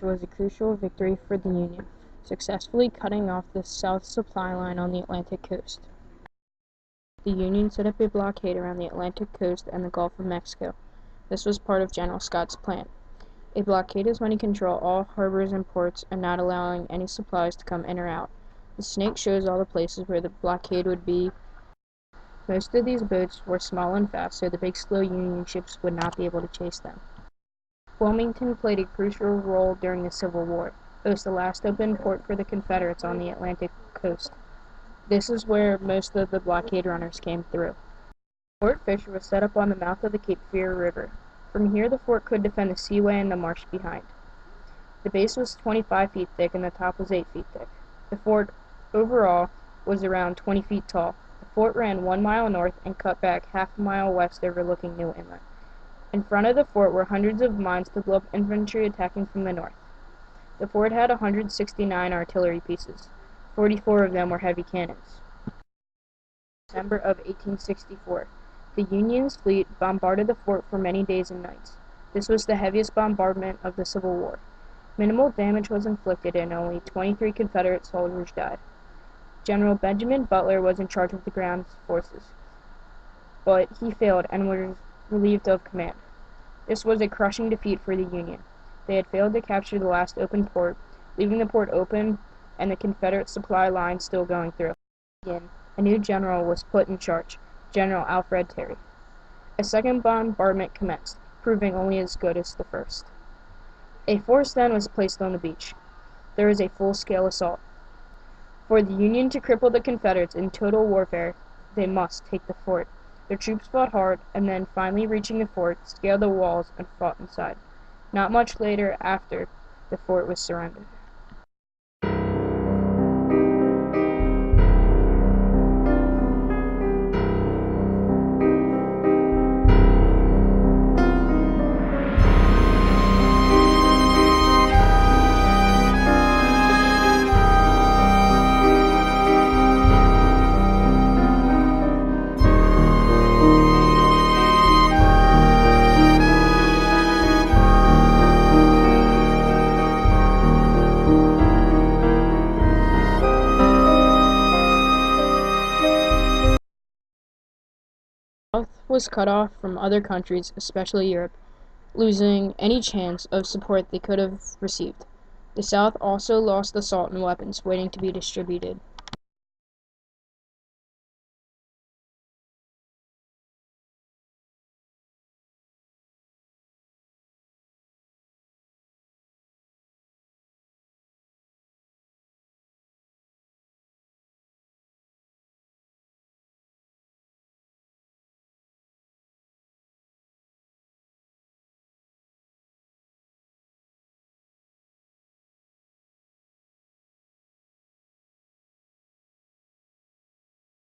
which was a crucial victory for the Union, successfully cutting off the South supply line on the Atlantic coast. The Union set up a blockade around the Atlantic coast and the Gulf of Mexico. This was part of General Scott's plan. A blockade is when you control all harbors and ports and not allowing any supplies to come in or out. The snake shows all the places where the blockade would be. Most of these boats were small and fast, so the big slow Union ships would not be able to chase them. Wilmington played a crucial role during the Civil War. It was the last open port for the Confederates on the Atlantic coast. This is where most of the blockade runners came through. Fort Fisher was set up on the mouth of the Cape Fear River. From here, the fort could defend the seaway and the marsh behind. The base was 25 feet thick and the top was 8 feet thick. The fort overall was around 20 feet tall. The fort ran 1 mile north and cut back half a mile west overlooking New Inlet. In front of the fort were hundreds of mines to blow up infantry attacking from the north. The fort had 169 artillery pieces. 44 of them were heavy cannons. December of 1864. The Union's fleet bombarded the fort for many days and nights. This was the heaviest bombardment of the Civil War. Minimal damage was inflicted and only 23 Confederate soldiers died. General Benjamin Butler was in charge of the ground forces, but he failed and was relieved of command. This was a crushing defeat for the Union. They had failed to capture the last open port, leaving the port open and the Confederate supply line still going through. Again, a new general was put in charge, General Alfred Terry. A second bombardment commenced, proving only as good as the first. A force then was placed on the beach. There was a full-scale assault. For the Union to cripple the Confederates in total warfare, they must take the fort. The troops fought hard, and then, finally reaching the fort, scaled the walls and fought inside. Not much later after, the fort was surrendered. The South was cut off from other countries, especially Europe, losing any chance of support they could have received. The South also lost the salt and weapons waiting to be distributed.